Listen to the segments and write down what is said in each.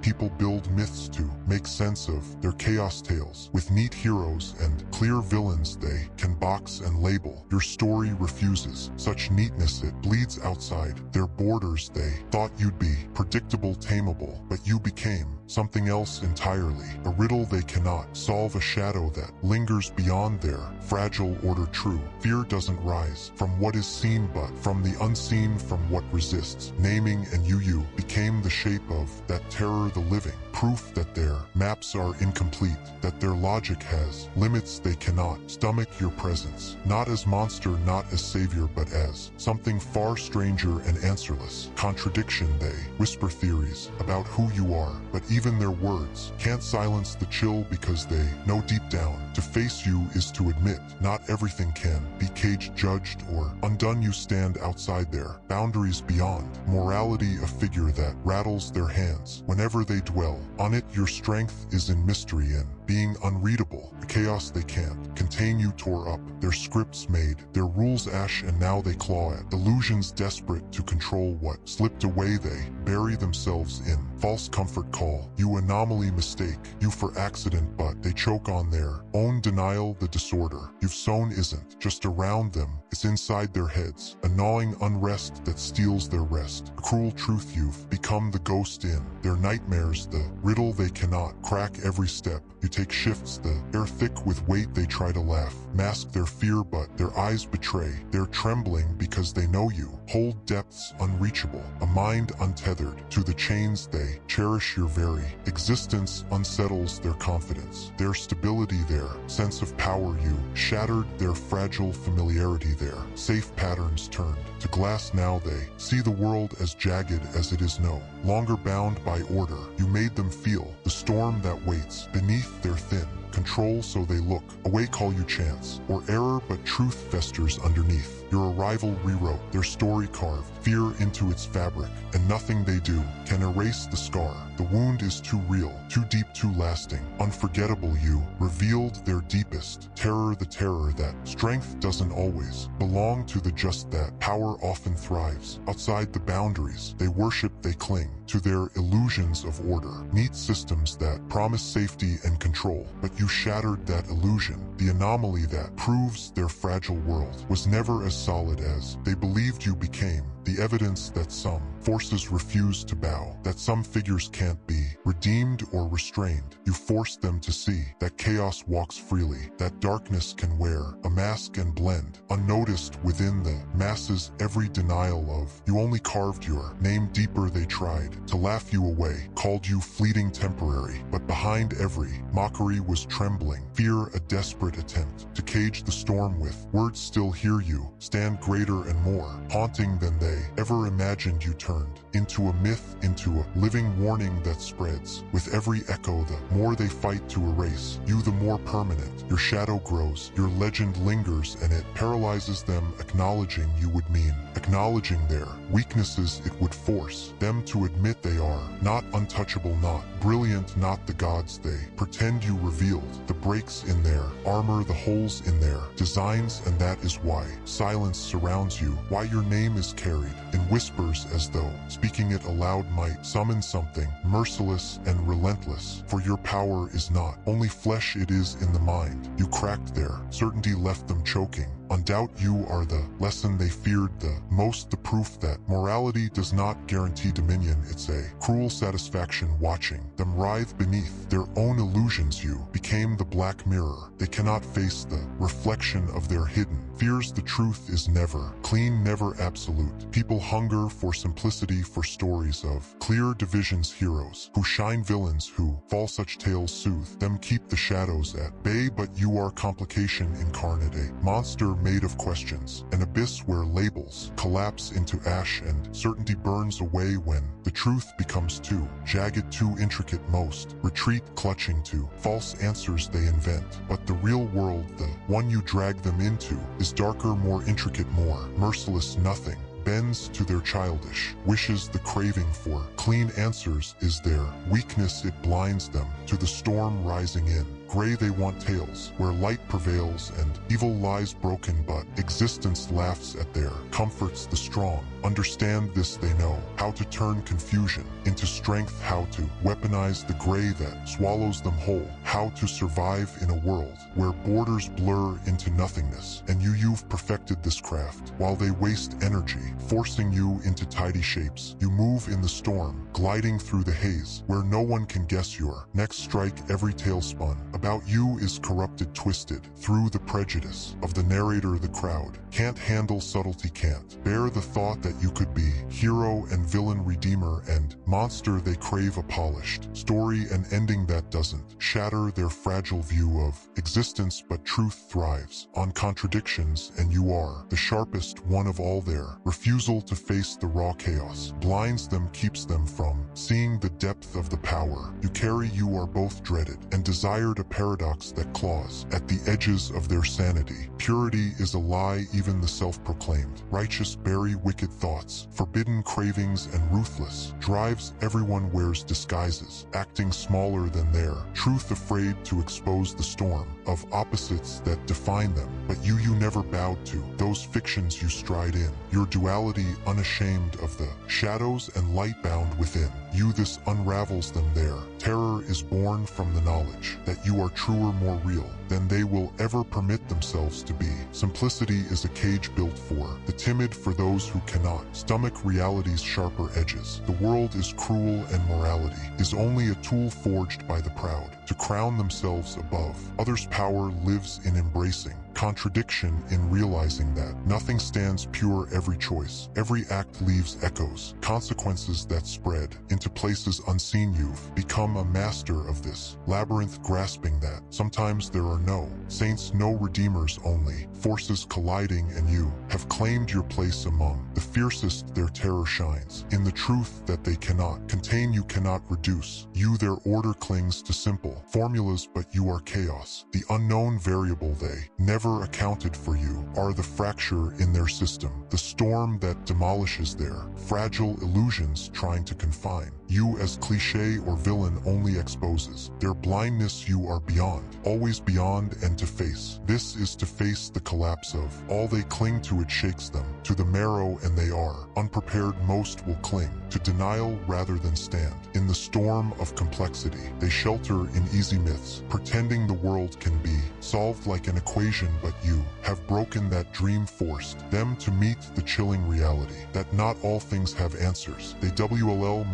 People build myths to make sense of their chaos tales. With neat heroes and clear villains they can box and label. Your story refuses such neatness, it bleeds outside their borders. They thought you'd be predictable, tameable, but you became something else entirely. A riddle they cannot solve, a shadow that lingers beyond their fragile order. True fear doesn't rise from what is seen, but from the unseen, from what resists. Naming and you became the shape of that terror, the living proof that their maps are incomplete, that their logic has limits. They cannot stomach your presence, not as monster, not as savior, but as something far stranger and answerless. Contradiction, they whisper theories about who you are, but even their words can't silence the chill, because they know deep down to face you is to admit not everything can be caged, judged, or undone. You stand outside their boundaries, beyond morality, a figure that rattles their hands whenever they dwell on it. Your strength is in mystery and being unreadable. The chaos they can't contain, you tore up their scripts, made their rules ash, and now they claw at illusions, desperate to control what slipped away. They bury themselves in false comfort, call you anomaly, mistake you for accident, but they choke on their own denial. The disorder you've sown isn't just around them, it's inside their heads, a gnawing unrest that steals their rest. A cruel truth, you've become the ghost in their nightmares, the riddle they cannot crack. Every step you take shifts the air thick with weight. They try to laugh, mask their fear, but their eyes betray they're trembling, because they know you hold depths unreachable, a mind untethered to the chains they cherish. Your very existence unsettles their confidence, their stability, their sense of power. You shattered their fragile familiarity, their safe patterns turned to glass. Now they see the world as jagged, as it is no longer bound by order. You made them feel the storm that waits beneath their thin control, so they look away, call you chance or error, but truth festers underneath. Your arrival rewrote their story, carved fear into its fabric, and nothing they do can erase the scar. The wound is too real, too deep, too lasting, unforgettable. You revealed their deepest terror, the terror that strength doesn't always belong to the just, that power often thrives outside the boundaries they worship. They cling to their illusions of order, neat systems that promise safety and control, but you shattered that illusion. The anomaly that proves their fragile world was never as solid as they believed. You became the evidence that some forces refuse to bow, that some figures can't be redeemed or restrained. You forced them to see that chaos walks freely, that darkness can wear a mask and blend unnoticed within the masses. Every denial of you only carved your name deeper. They tried to laugh you away, called you fleeting, temporary, but behind every mockery was trembling fear, a desperate attempt to cage the storm with words. Still hear you stand, greater and more haunting than they ever imagined. You turned into a myth, into a living warning that spreads with every echo. The more they fight to erase you, the more permanent your shadow grows. Your legend lingers, and it paralyzes them. Acknowledging you would mean acknowledging their weaknesses. It would force them to admit they are not untouchable, not brilliant, not the gods they pretend. You revealed the breaks in their armor, the holes in their designs, and that is why silence surrounds you, why your name is carried in whispers, as though speaking it aloud might summon something merciless and relentless. For your power is not only flesh, it is in the mind. You cracked their certainty, left them choking on doubt. You are the lesson they feared the most, the proof that morality does not guarantee dominion. It's a cruel satisfaction watching them writhe beneath their own illusions. You became the black mirror they cannot face, the reflection of their hidden fears. The truth is never clean, never absolute. People hunger for simplicity, for stories of clear divisions, heroes who shine, villains who fall. Such tales soothe them, keep the shadows at bay, but you are complication incarnate, a monster made of questions, an abyss where labels collapse into ash and certainty burns away. When the truth becomes too jagged, too intricate, most retreat, clutching to false answers they invent. But the real world, the one you drag them into, is darker, more intricate, more merciless. Nothing bends to their childish wishes. The craving for clean answers is their weakness. It blinds them to the storm rising in gray they want tails, where light prevails and evil lies broken, but existence laughs at their comforts. The strong understand this, they know how to turn confusion into strength, how to weaponize the gray that swallows them whole, how to survive in a world where borders blur into nothingness. And you've perfected this craft while they waste energy, forcing you into tidy shapes. You move in the storm, gliding through the haze, where no one can guess your next strike. Every tale spun about you is corrupted, twisted through the prejudice of the narrator. The crowd can't handle subtlety, can't bear the thought that you could be hero and villain, redeemer and monster. They crave a polished story, an ending that doesn't shatter their fragile view of existence, but truth thrives on contradictions, and you are the sharpest one of all. Their refusal to face the raw chaos blinds them, keeps them from seeing the depth of the power you carry. You are both dreaded and desired, a paradox that claws at the edges of their sanity. Purity is a lie, even the self-proclaimed righteous bury wicked thoughts, forbidden cravings, and ruthless drives. Everyone wears disguises, acting smaller than their truth, afraid to expose the storm of opposites that define them. But you never bowed to those fictions, you stride in your duality, unashamed of the shadows and light bound within you. This unravels them. Their terror is born from the knowledge that you are truer, more real than they will ever permit themselves to be. Simplicity is a cage built for the timid, for those who cannot stomach reality's sharper edges. The world is cruel, and morality is only a tool forged by the proud to crown themselves above others. Power lives in embracing contradiction, in realizing that nothing stands pure. Every choice, every act leaves echoes, consequences that spread into places unseen. You've become a master of this labyrinth, grasping that sometimes there are no saints, no redeemers, only forces colliding, and you have claimed your place among the fiercest. Their terror shines in the truth that they cannot contain, you cannot reduce. You, their order clings to simple formulas, but you are chaos, the unknown variable. They never accounted for. You are the fracture in their system, the storm that demolishes their fragile illusions, trying to confine you as cliché or villain only exposes their blindness. You are beyond, always beyond, and to face this is to face the collapse of all they cling to. It shakes them to the marrow, and they are unprepared. Most will cling to denial rather than stand in the storm of complexity. They shelter in easy myths, pretending the world can be solved like an equation, but you have broken that dream, forced them to meet the chilling reality that not all things have answers. They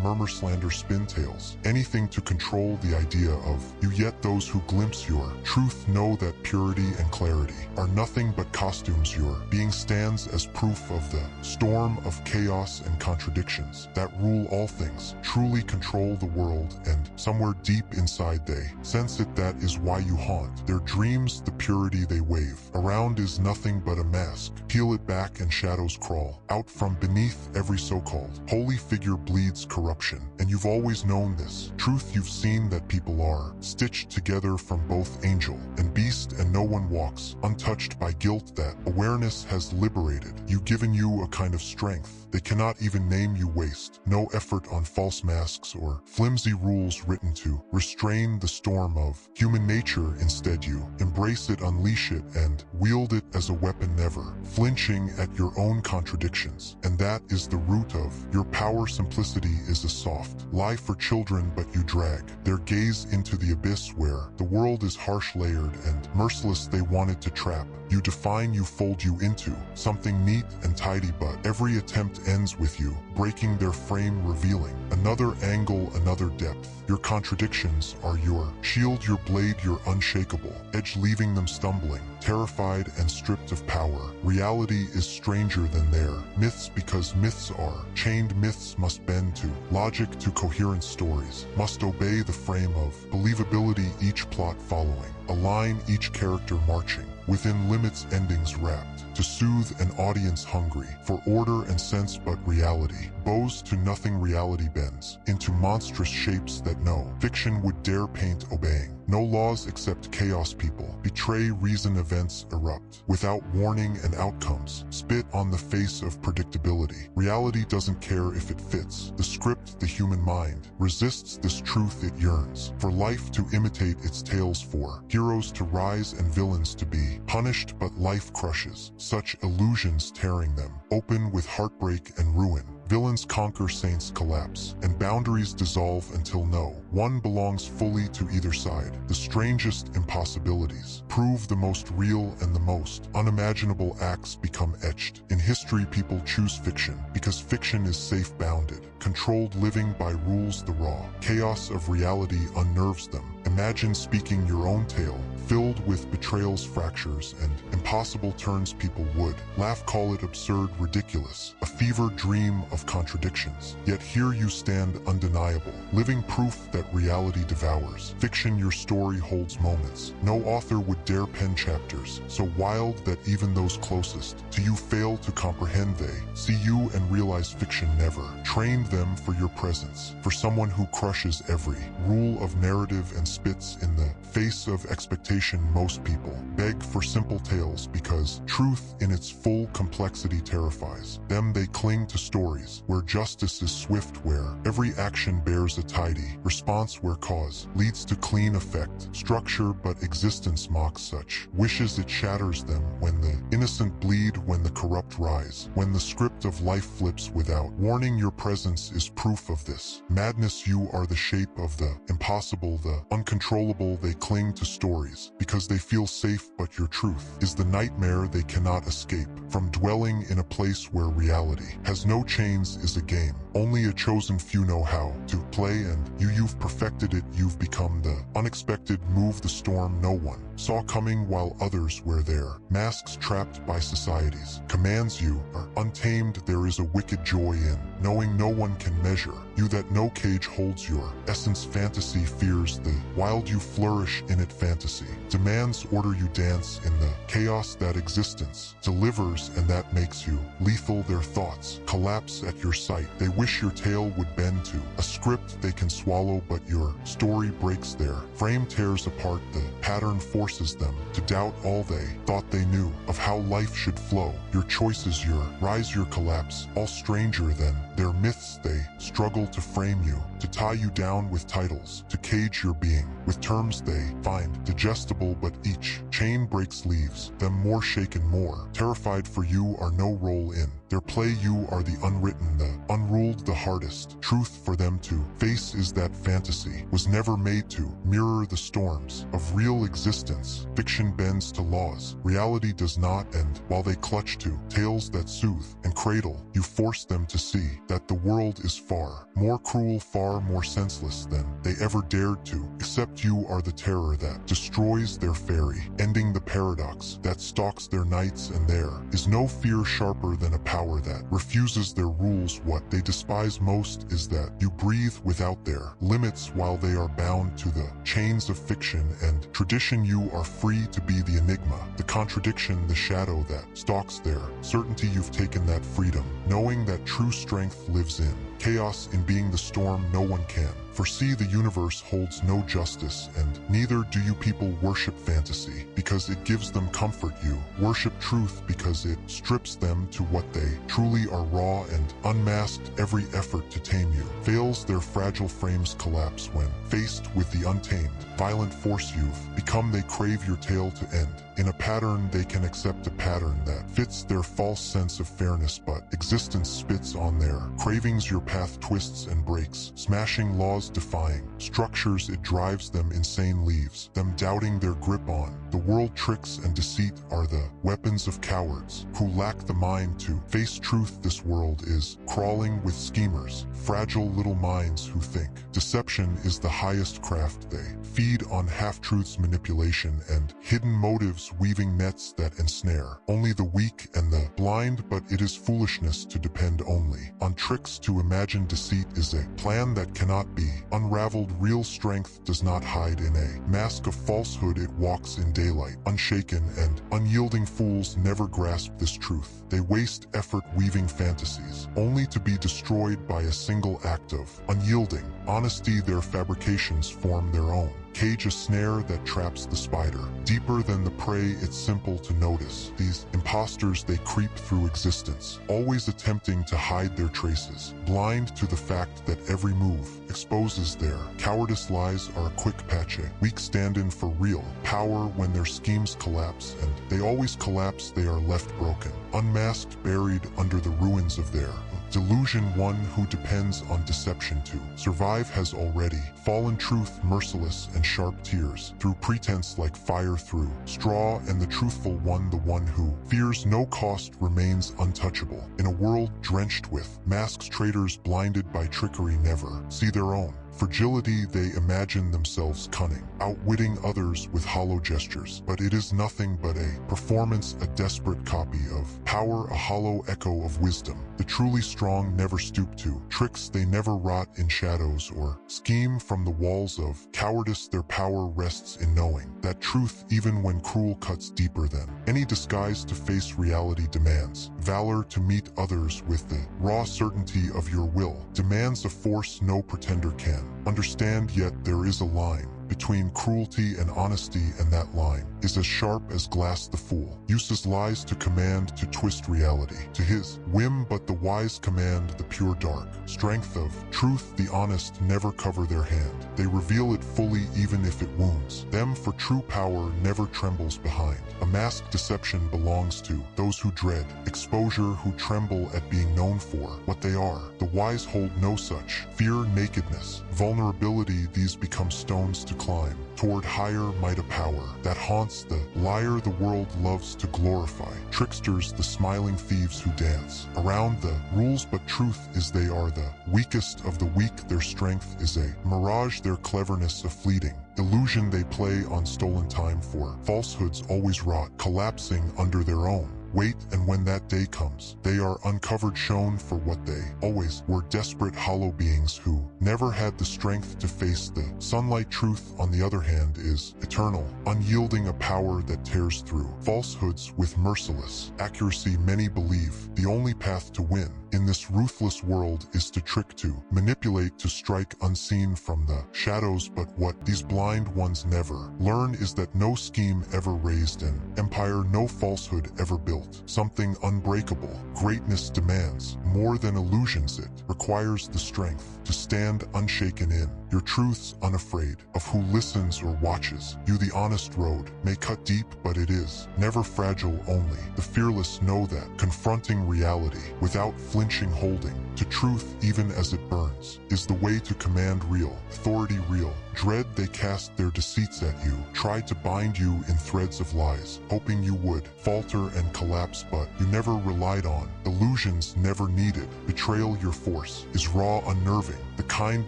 murmur, slander, spin tales, anything to control the idea of you. Yet those who glimpse your truth know that purity and clarity are nothing but costumes. Your being stands as proof of the storm of chaos and contradictions that rule all things, truly control the world, and somewhere deep inside they sense it. That is why you haunt their dreams. The purity they wave around is nothing but a mask. Peel it back and shadows crawl out from beneath. Every so-called holy figure bleeds corruption, and you've always known this truth. You've seen that people are stitched together from both angel and beast, and no one walks untouched by guilt. That awareness has liberated you, given you a kind of strength they cannot even name. You waste no effort on false masks or flimsy rules written to restrain the storm of human nature. Instead you embrace it, unleash it, and wield it as a weapon, never flinching at your own contradictions. And that is the root of your power. Simplicity is a soft lie for children, but you drag their gaze into the abyss where the world is harsh, layered, and merciless. They wanted to trap you, define you, fold you into something neat and tidy, but every attempt ends with you breaking their frame, revealing another angle, another depth. Your contradictions are your shield, your blade, your unshakable edge, leaving them stumbling, terrified, and stripped of power. Reality is stranger than their myths, because myths are chained. Myths must bend to logic, to coherent stories must obey the frame of believability, each plot following a line, each character marching within limits, endings wrapped to soothe an audience hungry for order and sense. But reality bows to nothing reality bends, into monstrous shapes that no fiction would dare paint obeying. No laws except chaos people, betray reason events erupt, without warning and outcomes, spit on the face of predictability. Reality doesn't care if it fits. The script, the human mind, resists this truth it yearns. For life to imitate its tales, for heroes to rise and villains to be punished, but life crushes such illusions, tearing them open with heartbreak and ruin. Villains conquer, saints collapse, and boundaries dissolve until no one belongs fully to either side. The strangest impossibilities prove the most real, and the most unimaginable acts become etched. In history, people choose fiction because fiction is safe, bounded, controlled, living by rules. The raw chaos of reality unnerves them. Imagine speaking your own tale, filled with betrayals, fractures, and impossible turns. People would laugh, call it absurd, ridiculous, a fever dream of contradictions. Yet here you stand, undeniable, living proof that reality devours fiction. Your story holds moments no author would dare pen, chapters so wild that even those closest to you fail to comprehend. They see you and realize fiction never trained them for your presence. For someone who crushes every rule of narrative and spits in the face of expectation, most people beg for simple tales because truth in its full complexity terrifies them. They cling to stories where justice is swift, where every action bears a tidy response, where cause leads to clean effect, structure, but existence mocks such wishes. It shatters them when the innocent bleed, when the corrupt rise, when the script of life flips without warning. Your presence is proof of this madness. You are the shape of the impossible, the uncontrollable. They cling to stories because they feel safe, but your truth is the nightmare they cannot escape from. Dwelling in a place where reality has no chains is a game only a chosen few know how to play, and you've perfected it. You've become the unexpected move, the storm no one saw coming, while others wear their masks, trapped by society's commands. You are untamed. There is a wicked joy in knowing no one can measure you, that no cage holds your essence. Fantasy fears the wild, you flourish in it. Fantasy demands order, you dance in the chaos that existence delivers, and that makes you lethal. Their thoughts collapse at your sight. They wish your tale would bend to a script they can swallow, but your story breaks their frame, tears apart. The pattern forces them to doubt all they thought they knew of how life should flow. Your choices, your rise, your collapse, all stranger than their myths. They struggle to frame you, to tie you down with titles, to cage your being with terms they find digestible, but each chain breaks, leaves them more shaken, more terrified. For you are no role in their play. You are the unwritten, the unruled. The hardest truth for them to face is that fantasy was never made to mirror the storms of real existence. Fiction bends to laws reality does not, and while they clutch to tales that soothe and cradle, you force them to see that the world is far more cruel, far more senseless than they ever dared to accept. You are the terror that destroys their fairy, ending the paradox that stalks their nights, and there is no fear sharper than a power that refuses their rules. What they despise most is that you breathe without their limits, while they are bound to the chains of fiction and tradition. You are free to be the enigma, the contradiction, the shadow that stalks their certainty. You've taken that freedom, knowing that true strength lives in chaos, in being the storm no one can foresee. The universe holds no justice, and neither do you. People worship fantasy because it gives them comfort. You worship truth because it strips them to what they truly are, raw and unmasked. Every effort to tame you fails. Their fragile frames collapse when faced with the untamed, violent force you've become. They crave your tale to end in a pattern they can accept, a pattern that fits their false sense of fairness, but existence spits on their cravings. Your path twists and breaks, smashing laws, defying structures. It drives them insane, leaves them doubting their grip on the world. Tricks and deceit are the weapons of cowards who lack the mind to face truth. This world is crawling with schemers, fragile little minds who think deception is the highest craft. They feed on half-truths, manipulation, and hidden motives. webs weaving nets that ensnare only the weak and the blind, but it is foolishness to depend only on tricks. To imagine deceit is a plan that cannot be unraveled. Real strength does not hide in a mask of falsehood, it walks in daylight, unshaken and unyielding. Fools never grasp this truth. They waste effort weaving fantasies, only to be destroyed by a single act of unyielding honesty. Their fabrications form their own cage, a snare that traps the spider. Deeper than the prey, it's simple to notice. These imposters, they creep through existence, always attempting to hide their traces, blind to the fact that every move exposes their cowardice. Lies are a quick patch, a weak stand-in for real power. When their schemes collapse, and they always collapse, they are left broken, unmasked, buried under the ruins of their delusion. One who depends on deception to survive has already fallen. Truth merciless and sharp tears through pretense, like fire through straw, and the truthful one, the one who fears no cost, remains untouchable. In a world drenched with masks, traitors blinded by trickery never see their own fragility. They imagine themselves cunning, outwitting others with hollow gestures, but it is nothing but a performance, a desperate copy of power, a hollow echo of wisdom. The truly strong never stoop to tricks, they never rot in shadows or scheme from the walls of cowardice. Their power rests in knowing that truth, even when cruel, cuts deeper than any disguise. To face reality demands valor, to meet others with the raw certainty of your will demands a force no pretender can understand. Yet there is a line between cruelty and honesty, and that line is as sharp as glass. The fool uses lies to command, to twist reality to his whim, but the wise command the pure dark strength of truth. The honest never cover their hand, they reveal it fully even if it wounds them, for true power never trembles behind a masked deception. Belongs to those who dread exposure, who tremble at being known for what they are. The wise hold no such fear. Nakedness, vulnerability, these become stones to climb toward higher might. A power that haunts the liar the world loves to glorify. Tricksters, the smiling thieves who dance around the rules, but truth is they are the weakest of the weak. Their strength is a mirage, their cleverness a fleeting illusion. They play on stolen time, for falsehoods always rot, collapsing under their own weight. And when that day comes, they are uncovered, shown for what they always were, desperate hollow beings who never had the strength to face the sunlight. Truth, on the other hand, is eternal, unyielding, a power that tears through falsehoods with merciless accuracy. Many believe the only path to win in this ruthless world is to trick, to manipulate, to strike unseen from the shadows. But what these blind ones never learn is that no scheme ever raised an empire, no falsehood ever built something unbreakable. Greatness demands more than illusions, it requires the strength to stand unshaken in your truths, unafraid of who listens or watches you. The honest road may cut deep, but it is never fragile. Only the fearless know that confronting reality without flinching, holding to truth even as it burns, is the way to command real authority. Real dread, they cast their deceits at you, try to bind you in threads of lies, hoping you would falter and collapse, but you never relied on illusions, never needed betrayal. Your force is raw, unnerving, the kind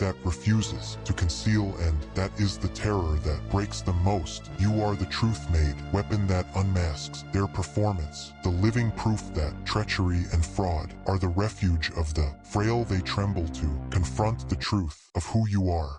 that refuses to conceal, and that is the terror that breaks them most. You are the truth-made weapon that unmasks their performance, the living proof that treachery and fraud are the refuge of the frail. They tremble to confront the truth of who you are.